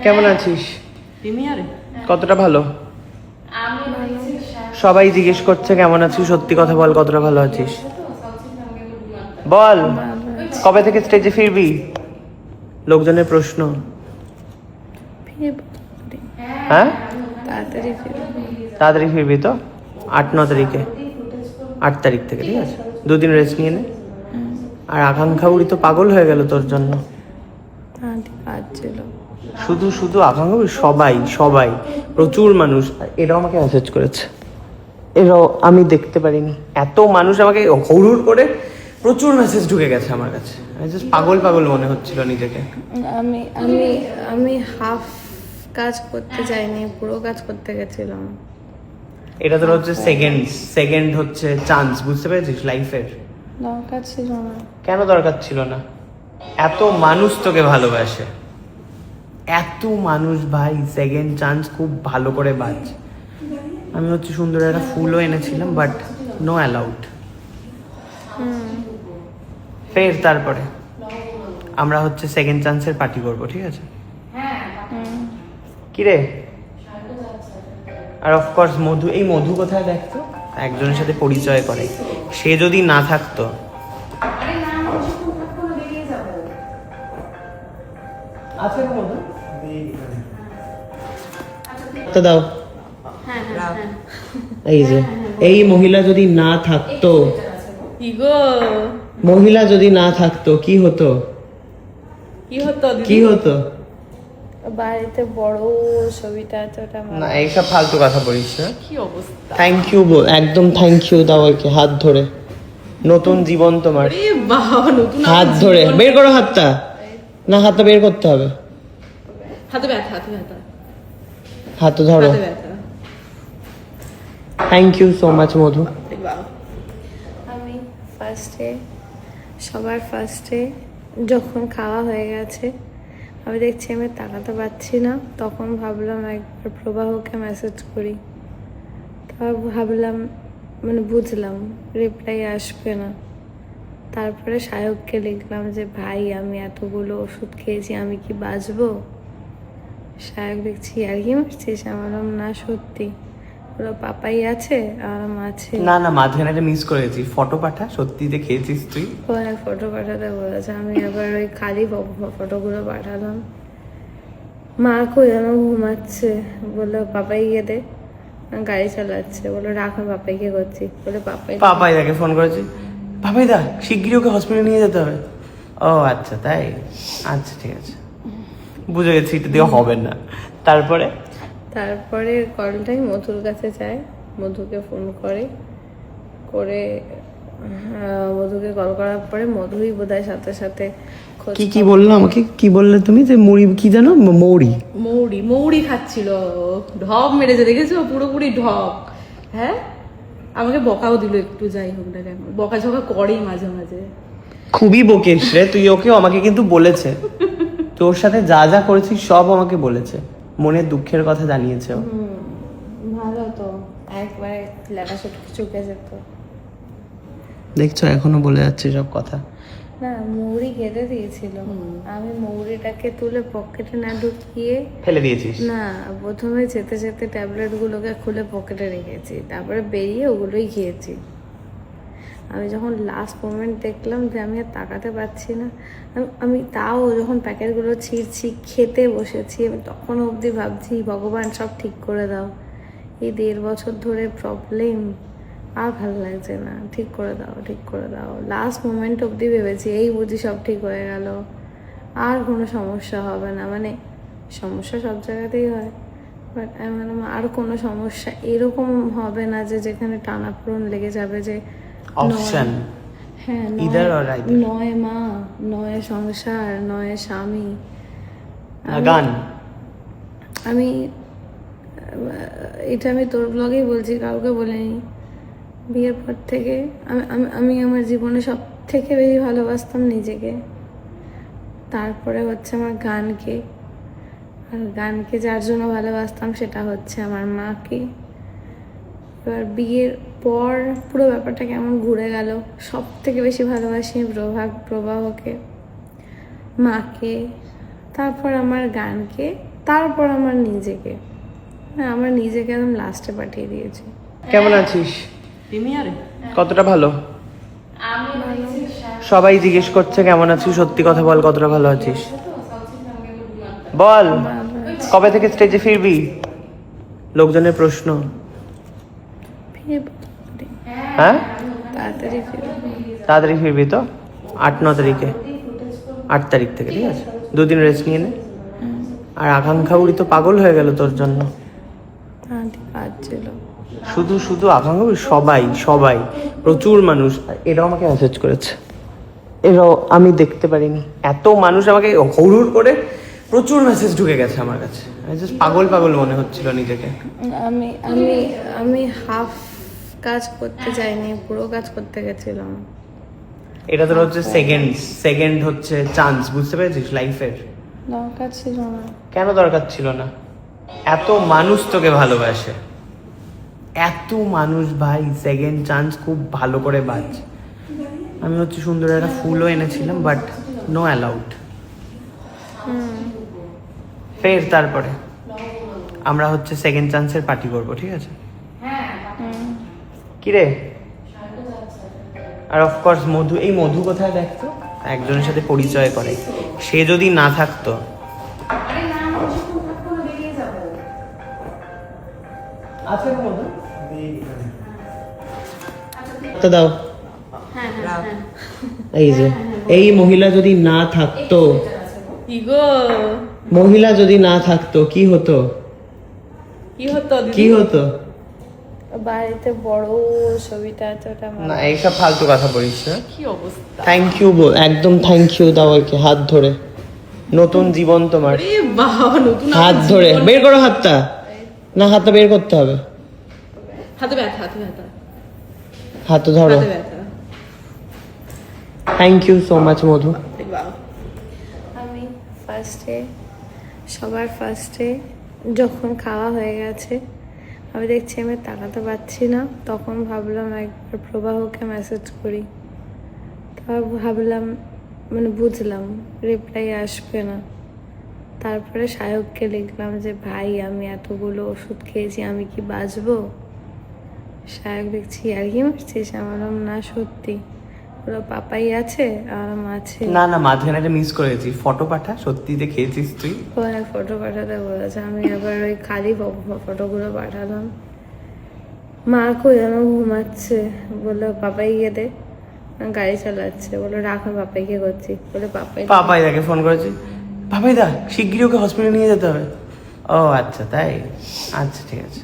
কেমন আছিস? প্রিমিয়ারে কতটা ভালো? সবাই জিজ্ঞেস করছে কেমন আছিস, সত্যি কথা বল, কতটা ভালো আছিস বল। কবে থেকে স্টেজে ফিরবি? লোকজনের প্রশ্ন। হ্যাঁ, তাড়াতাড়ি ফিরবি তো? 8-9 তারিখে, 8 তারিখ থেকে, ঠিক আছে? 2 দিন রেস্ট নিয়ে নে। আর আকাঙ্ক্ষা উড়ি তো পাগল হয়ে গেল তোর জন্য। শুধু শুধু আকাঙ্ক্ষা উড়ি, সবাই সবাই প্রচুর মানুষ এরাও আমাকে মেসেজ করেছে, এরাও আমি দেখতে পারিনি, এত মানুষ আমাকে হুড় করে প্রচুর মেসেজ ঢুকে গেছে আমার কাছে। আমি জাস্ট পাগল পাগল মনে হচ্ছিল নিজেকে। আমি আমি আমি হাফ কাজ করতে চাইনি, পুরো কাজ করতে গেছিলাম। এটা তোর হচ্ছে সেকেন্ড হচ্ছে চান্স, বুঝতে পেরেছিস লাইফের। দরকার ছিল না। কেন দরকার ছিল না? এত মানুষ তোকে ভালোবাসে, এত মানুষ ভাই, সেকেন্ড চান্স খুব ভালো করে বাজ। আমি হচ্ছে সুন্দর একটা ফুলও এনেছিলাম, বাট নো অ্যালাউড। ফের তারপরে আমরা হচ্ছে সেকেন্ড চান্সের পার্টি করবো, ঠিক আছে? কিরে? আর অফকোর্স মধু, এই মধু কোথায় দেখতো, একজনের সাথে পরিচয় করে, সে যদি না থাকতো। আছে মধু? তো দাও। এই যে এই মহিলা যদি না থাকতো, মহিলা যদি না থাকতো কি হতো? কি হতো? বাড়িতে বড় ছবিটা আছে, ওটা না এইসব ফালতু কথা বলিস না। কি অবস্থা! থ্যাংক ইউ বল, একদম থ্যাংক ইউ দাও ওকে, হাত ধরে। নতুন জীবন তোমার। আরে বাবা, নতুন হাত ধরে বের করো হাতটা। না, হাতটা বের করতে হবে। হাতে ব্যথা, হাতে ব্যথা, হাত ধরো। হাতে ব্যথা। থ্যাংক ইউ সো মাচ মধু। আমি সবার ফার্স্টে যখন খাওয়া হয়ে গেছে, আমি দেখছি আমি তাকাতে পারছি না, তখন ভাবলাম একবার প্রবাহকে মেসেজ করি। তারপর ভাবলাম, মানে বুঝলাম রিপ্লাই আসবে না। তারপরে সায়ককে লিখলাম যে ভাই আমি এতগুলো ওষুধ খেয়েছি, আমি কি বাঁচবো? সায়ক দেখছি আর কি মারছিস? আমি বললাম না সত্যি। ওরা পাপাই আছে আর আছে। না না, মাঝখানে একটা মিস করে গেছি, ফটো পাঠা, সত্যি যে খেয়েছিস তুই। ওখানে ফটো পাঠাতে বলেছে, আমি আবার ওই খালি ফটোগুলো পাঠালাম। মা কই যেন ঘুমাচ্ছে, বললো পাপাই গিয়ে দে, গাড়ি চালাচ্ছে, বললো রাখো পাপাইকে করছি, বলে পাপাই দাকে ফোন করেছি, পাপাই দা শিগগিরই ওকে হসপিটালে নিয়ে যেতে হবে। ও আচ্ছা তাই, আচ্ছা ঠিক আছে, বুঝে গেছি, এটা দিয়ে হবে না। তারপরে কলটাই মধুর কাছে যায়, মধুকে ফোন করে মধুকে কল করার পরে মধুই বোধহয় সাথে সাথে কি বললো আমাকে, কি বললে তুমি যে মুড়ি কি জানো, মৌরি খাচ্ছিল, ঢপ মেরেছে, দেখেছো? পুরোপুরি ঢপ। হ্যাঁ, আমাকে বকাও দিল একটু, যাই হোক না কেন বকাঝকা করেই মাঝে মাঝে। খুবই বকিস রে তুই ওকে, আমাকে কিন্তু বলেছে তোর সাথে যা যা করেছিস সব আমাকে বলেছে, মনের দুঃখের কথা জানিয়েছে ও। ভালো তো, একবারে লেখাশোটা চুকে যেত। দেখছো এখনো বলে যাচ্ছে সব কথা। না, মৌরি খেতে দিয়েছিল, আমি মৌরিটাকে তুলে পকেটে না ঢুকিয়ে ফেলে দিয়েছিস? না, প্রথমে যেতে যেতে ট্যাবলেট গুলোকে খুলে পকেটে রেখেছি, তারপরে বেরিয়ে ওগুলোই খেয়েছি। আমি যখন লাস্ট মোমেন্ট দেখলাম যে আমি আর তাকাতে পারছি না, আমি তাও যখন প্যাকেটগুলো ছিঁড়ছি, খেতে বসেছি, আমি তখন অবধি ভাবছি ভগবান সব ঠিক করে দাও, এই 1.5 বছর ধরে প্রবলেম, আর ভালো লাগছে না, ঠিক করে দাও, ঠিক করে দাও। লাস্ট মোমেন্ট অবধি ভেবেছি এই বুঝি সব ঠিক হয়ে গেল, আর কোনো সমস্যা হবে না। মানে সমস্যা সব জায়গাতেই হয়, বাট আমি বললাম আর কোনো সমস্যা এরকম হবে না যে যেখানে টানাপোড়েন লেগে যাবে, যে অপশন হ্যাঁ, নয় মা, নয় সংসার, নয় স্বামী। গান আমি এটা আমি তোর ব্লগেই বলছি, কাউকে বলিনি। বিয়ের পর থেকে আমি আমার জীবনে সব থেকে বেশি ভালোবাসতাম নিজেকে, তারপরে হচ্ছে আমার গানকে, আর গানকে যার জন্য ভালোবাসতাম সেটা হচ্ছে আমার মাকে। এবার বিয়ের পর পুরো ব্যাপারটা কেমন ঘুরে গেল, সব থেকে বেশি ভালোবাসি প্রবাহকে, মাকে, তারপর আমার গানকে, তারপর আমার নিজেকে, হ্যাঁ আমার নিজেকে একদম লাস্টে পাঠিয়ে দিয়েছি। কেমন আছিস? প্রিমিয়ারে কতটা ভালো? সবাই জিজ্ঞেস করছে কেমন আছিস, সত্যি কথা বল, কতটা ভালো আছিস বল। কবে থেকে স্টেজে ফিরবি? লোকজনের প্রশ্ন। ফিরবো হ্যাঁ তাড়াতাড়ি ফিরবো। তাড়াতাড়ি ফিরবি তো? 8-9 তারিখে, 8 তারিখ থেকে, ঠিক আছে? 2 দিন রেস্ট নিয়ে নে। আর আকাঙ্ক্ষা উড়ি তো পাগল হয়ে গেল তোর জন্য। আন্টি কাজ ছিল। শুধু শুধু আকাঙ্ক্ষা উড়ি, সবাই সবাই প্রচুর মানুষ। এরাও আমাকে মেসেজ করেছে, এরাও আমি দেখতে পারিনি। এত মানুষ আমাকে হুড় করে প্রচুর মেসেজ ঢুকে গেছে আমার কাছে। আমি জাস্ট পাগল পাগল মনে হচ্ছিল নিজেকে। আমি আমি আমি হাফ কাজ করতে চাইনি, পুরো কাজ করতে গেছিলাম। এটা তোর হচ্ছে সেকেন্ড হচ্ছে চান্স, বুঝতে পেরেছিস লাইফের। দরকার ছিল না। কেন দরকার ছিল না? এত মানুষ তোকে ভালোবাসে, এত মানুষ ভাই, সেকেন্ড চান্স খুব ভালো করে বাজ। আমি হচ্ছে সুন্দর একটা ফুলও এনেছিলাম, বাট নো অ্যালাউড। ফের তারপরে আমরা হচ্ছে সেকেন্ড চান্সের পার্টি করবো, ঠিক আছে? কিরে? আর অফকোর্স মধু, এই মধু কোথায় দেখতো, একজনের সাথে পরিচয় করে, সে যদি না থাকতো। আছে মধু? তো দাও। এই যে এই মহিলা যদি না থাকতো, ইগো মহিলা যদি না থাকতো কি হতো? কি হতো দিদি? কি হতো? বাড়িতে বড় ছবিটা আছে, ওটা আমার। না এইসব ফালতু কথা বলিস না। কি অবস্থা? থ্যাংক ইউ বল, একদম থ্যাংক ইউ দাও ওকে, হাত ধরে। নতুন জীবন তোমার। আরে বাবা, নতুন হাত ধরে বের করো হাতটা। না হাতটা বের করতে হবে। হাতে ব্যথা, হাতে ব্যথা, হাত ধরো। হাতে ব্যথা। থ্যাংক ইউ সো মাচ মধু। বাবা, আমি সবার ফার্স্টে যখন খাওয়া হয়ে গেছে, আমি দেখছি আমি তাকাতে পারছি না, তখন ভাবলাম একবার প্রবাহকে মেসেজ করি। তারপর ভাবলাম, মানে বুঝলাম রিপ্লাই আসবে না। তারপরে সায়ককে লিখলাম যে ভাই আমি এতগুলো ওষুধ খেয়েছি, আমি কি বাঁচবো? সায়ক দেখছি আর কি মারছিস? আমার বললাম, না সত্যি। ওরা পাপাই আছে আর আছে। না না, মাঝখানে একটা মিস করে গেছি, ফটো পাঠা, সত্যি যে খেয়েছিস তুই। ওরা ফটো পাঠাতে বলেছে, আমি আবার ওই খালি ফটোগুলো পাঠালাম। মা কই যেন ঘুমাচ্ছে, বললো পাপাই গিয়ে দে, গাড়ি চালাচ্ছে, বললো রাখ আমি পাপাইকে করছি, বলে পাপাই দাকে ফোন করেছি, পাপাই দা শিগগিরই ওকে হসপিটালে নিয়ে যেতে হবে। ও আচ্ছা তাই, আচ্ছা ঠিক আছে।